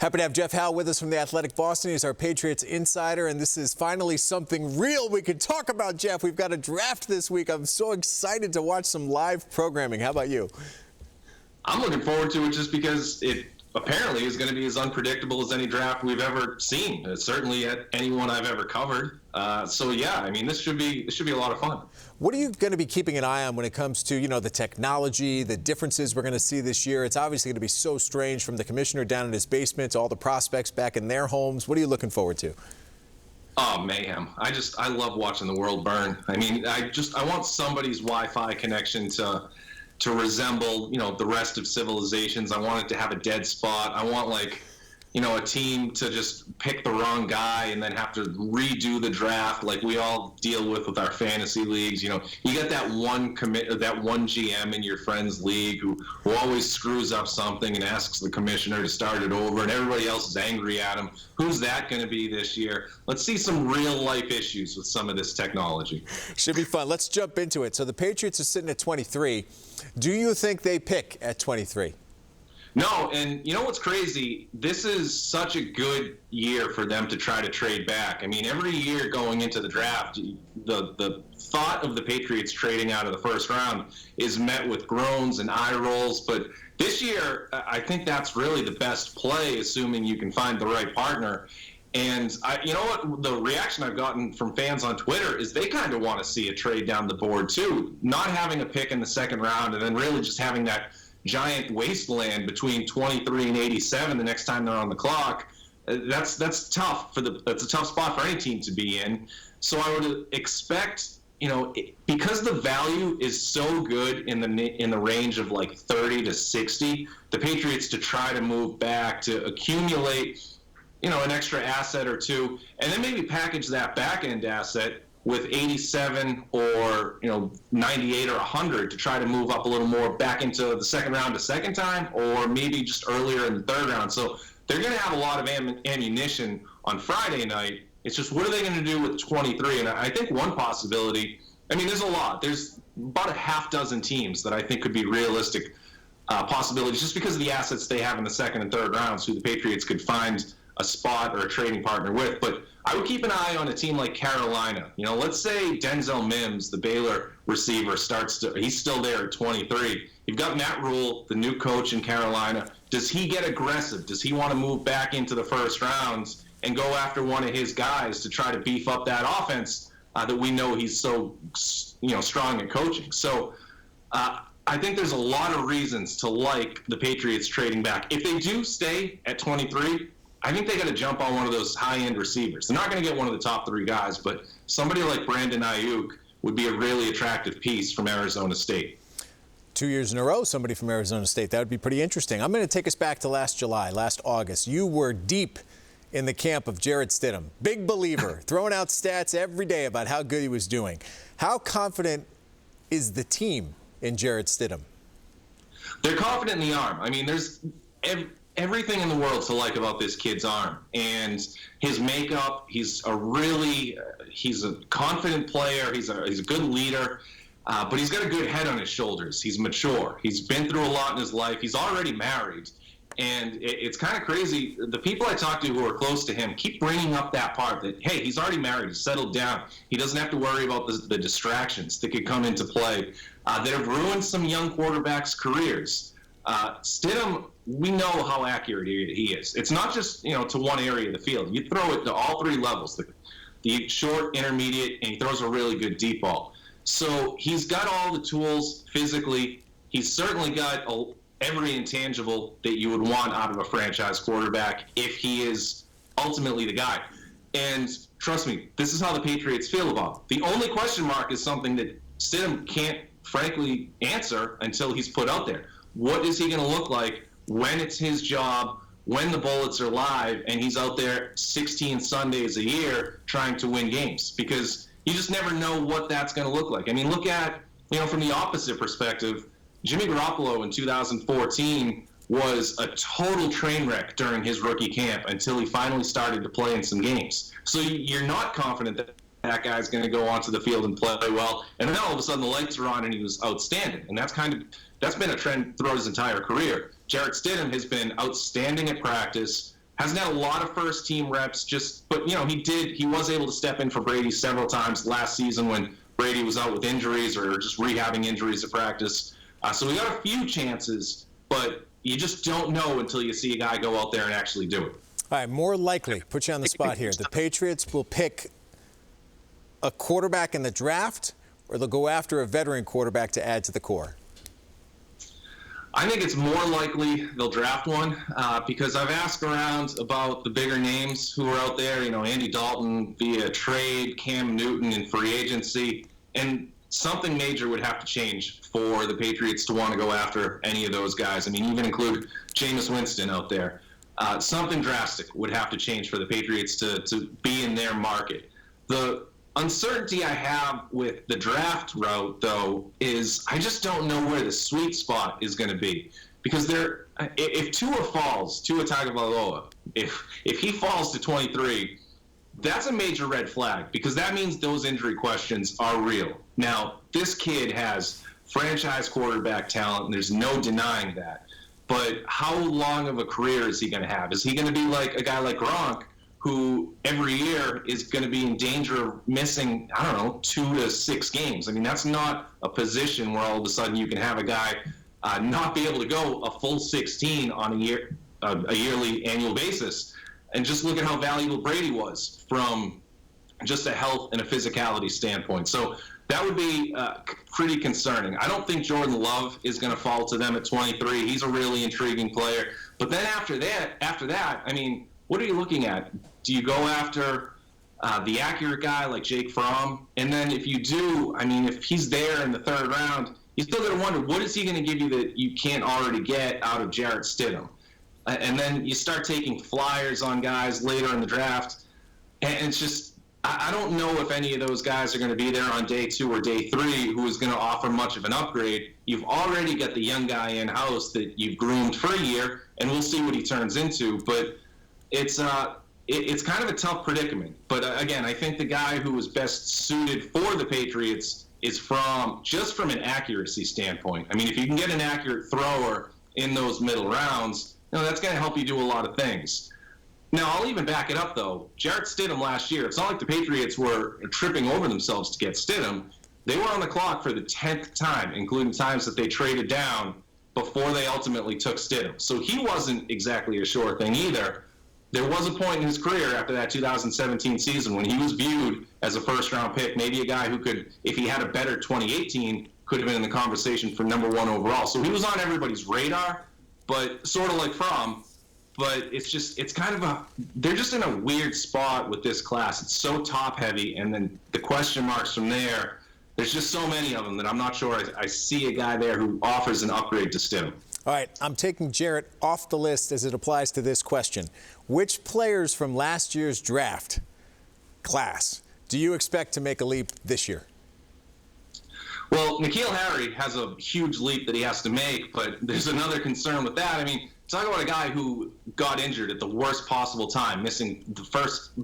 Happy to have Jeff Howe with us from The Athletic Boston. He's our Patriots insider, and this is finally something real we can talk about, Jeff. We've got a draft this week. I'm so excited to watch some live programming. How about you? I'm looking forward to it just because it apparently is going to be as unpredictable as any draft we've ever seen. Certainly at anyone I've ever covered. So yeah, I mean, this should be a lot of fun. What are you going to be keeping an eye on when it comes to, the technology, the differences we're going to see this year? It's obviously going to be so strange, from the commissioner down in his basement to all the prospects back in their homes. What are you looking forward to? Oh, mayhem. I love watching the world burn. I mean, I want somebody's Wi-Fi connection to resemble, the rest of civilizations. I want it to have a dead spot. I want, a team to just pick the wrong guy and then have to redo the draft like we all deal with our fantasy leagues. You got that one GM in your friend's league who always screws up something and asks the commissioner to start it over, and everybody else is angry at him. Who's that going to be this year? Let's see some real-life issues with some of this technology. Should be fun. Let's jump into it. So the Patriots are sitting at 23. Do you think they pick at 23? No, and you know what's crazy? This is such a good year for them to try to trade back. I mean, every year going into the draft, the thought of the Patriots trading out of the first round is met with groans and eye rolls. But this year, I think that's really the best play, assuming you can find the right partner. And you know what? The reaction I've gotten from fans on Twitter is they kind of want to see a trade down the board, too. Not having a pick in the second round and then really just having that giant wasteland between 23 and 87 the next time they're on the clock. That's tough that's a tough spot for any team to be in. So I would expect, because the value is so good in the range of 30 to 60, the Patriots to try to move back to accumulate, an extra asset or two, and then maybe package that back end asset with 87 or 98 or 100 to try to move up a little more back into the second round a second time, or maybe just earlier in the third round. So they're going to have a lot of ammunition on Friday night. It's just, what are they going to do with 23? And I think one possibility, there's a lot. There's about a half dozen teams that I think could be realistic possibilities just because of the assets they have in the second and third rounds who the Patriots could find a spot or a trading partner with. But I would keep an eye on a team like Carolina. Let's say Denzel Mims, the Baylor receiver, he's still there at 23. You've got Matt Rule, the new coach in Carolina. Does he get aggressive? Does he want to move back into the first rounds and go after one of his guys to try to beef up that offense that we know he's so, strong at coaching? So I think there's a lot of reasons to like the Patriots trading back. If they do stay at 23, I think they got to jump on one of those high-end receivers. They're not going to get one of the top three guys, but somebody like Brandon Ayuk would be a really attractive piece from Arizona State. 2 years in a row, somebody from Arizona State. That would be pretty interesting. I'm going to take us back to last August. You were deep in the camp of Jarrett Stidham. Big believer, throwing out stats every day about how good he was doing. How confident is the team in Jarrett Stidham? They're confident in the arm. There's everything in the world to like about this kid's arm, and his makeup. He's a confident player. He's a good leader, but he's got a good head on his shoulders. He's mature. He's been through a lot in his life. He's already married, and it's kind of crazy. The people I talk to who are close to him keep bringing up that part that, hey, he's already married. He's settled down. He doesn't have to worry about the distractions that could come into play that have ruined some young quarterbacks' careers. Stidham, we know how accurate he is. It's not just, to one area of the field. You throw it to all three levels, the short, intermediate, and he throws a really good deep ball. So he's got all the tools physically. He's certainly got every intangible that you would want out of a franchise quarterback if he is ultimately the guy. And trust me, this is how the Patriots feel about it. The only question mark is something that Stidham can't, frankly, answer until he's put out there. What is he going to look like when it's his job, when the bullets are live, and he's out there 16 Sundays a year trying to win games? Because you just never know what that's going to look like. Look at, from the opposite perspective, Jimmy Garoppolo in 2014 was a total train wreck during his rookie camp until he finally started to play in some games. So you're not confident that guy's going to go onto the field and play well, and then all of a sudden the lights are on and he was outstanding. And that's been a trend throughout his entire career. Jarrett Stidham has been outstanding at practice, Hasn't had a lot of first-team reps, but he was able to step in for Brady several times last season when Brady was out with injuries or just rehabbing injuries at practice. So we got a few chances, but you just don't know until you see a guy go out there and actually do it. All right, more likely, put you on the spot here, the Patriots will pick a quarterback in the draft, or they'll go after a veteran quarterback to add to the core? I think it's more likely they'll draft one because I've asked around about the bigger names who are out there, Andy Dalton via trade, Cam Newton in free agency, and something major would have to change for the Patriots to want to go after any of those guys. I mean, even include Jameis Winston out there. Something drastic would have to change for the Patriots to be in their market. The uncertainty I have with the draft route, though, is I just don't know where the sweet spot is going to be. Because if Tua Tagovailoa, if he falls to 23, that's a major red flag because that means those injury questions are real. Now, this kid has franchise quarterback talent, and there's no denying that. But how long of a career is he going to have? Is he going to be like a guy like Gronk, who every year is going to be in danger of missing, 2 to 6 games? I mean, that's not a position where all of a sudden you can have a guy not be able to go a full 16 on a yearly annual basis. And just look at how valuable Brady was from just a health and a physicality standpoint. So that would be pretty concerning. I don't think Jordan Love is going to fall to them at 23. He's a really intriguing player. But then after that, I mean, what are you looking at? Do you go after the accurate guy like Jake Fromm? And then if you do, I mean, if he's there in the 3rd round, you still got to wonder, what is he going to give you that you can't already get out of Jarrett Stidham? And then you start taking flyers on guys later in the draft. And it's just, I don't know if any of those guys are going to be there on day 2 or day 3 who is going to offer much of an upgrade. You've already got the young guy in-house that you've groomed for a year, and we'll see what he turns into. But it's kind of a tough predicament. But again, I think the guy who is best suited for the Patriots is just from an accuracy standpoint. I mean, if you can get an accurate thrower in those middle rounds, that's going to help you do a lot of things. Now, I'll even back it up, though. Jarrett Stidham last year, it's not like the Patriots were tripping over themselves to get Stidham. They were on the clock for the 10th time, including times that they traded down before they ultimately took Stidham. So he wasn't exactly a sure thing either. There was a point in his career after that 2017 season when he was viewed as a first-round pick, maybe a guy who could, if he had a better 2018, could have been in the conversation for number 1 overall. So he was on everybody's radar, but sort of like Fromm. But it's kind of they're just in a weird spot with this class. It's so top-heavy, and then the question marks from there's just so many of them that I'm not sure I see a guy there who offers an upgrade to Stidham. All right, I'm taking Jarrett off the list as it applies to this question. Which players from last year's draft class do you expect to make a leap this year? Well, N'Keal Harry has a huge leap that he has to make, but there's another concern with that. I mean, talk about a guy who got injured at the worst possible time, missing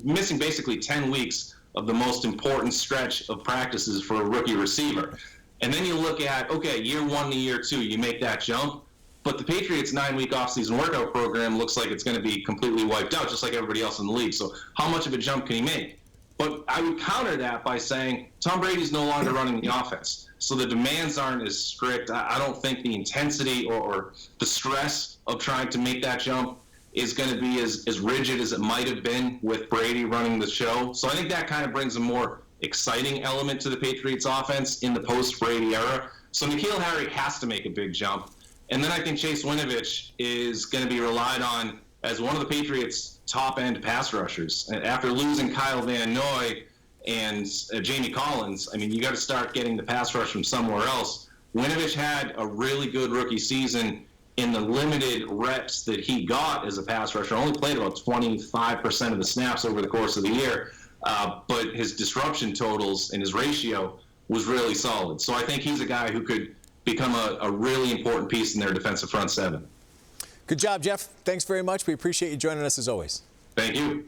basically 10 weeks of the most important stretch of practices for a rookie receiver. And then you look at, okay, year 1 to year 2, you make that jump. But the Patriots' 9-week offseason workout program looks like it's going to be completely wiped out, just like everybody else in the league. So how much of a jump can he make? But I would counter that by saying Tom Brady's no longer running the offense. So the demands aren't as strict. I don't think the intensity or the stress of trying to make that jump is going to be as rigid as it might have been with Brady running the show. So I think that kind of brings a more exciting element to the Patriots offense in the post-Brady era. So N'Keal Harry has to make a big jump. And then I think Chase Winovich is going to be relied on as one of the Patriots' top-end pass rushers. And after losing Kyle Van Noy and Jamie Collins, I mean, you got to start getting the pass rush from somewhere else. Winovich had a really good rookie season in the limited reps that he got as a pass rusher. Only played about 25% of the snaps over the course of the year, but his disruption totals and his ratio was really solid. So I think he's a guy who could become a really important piece in their defensive front 7. Good job, Jeff. Thanks very much. We appreciate you joining us as always. Thank you.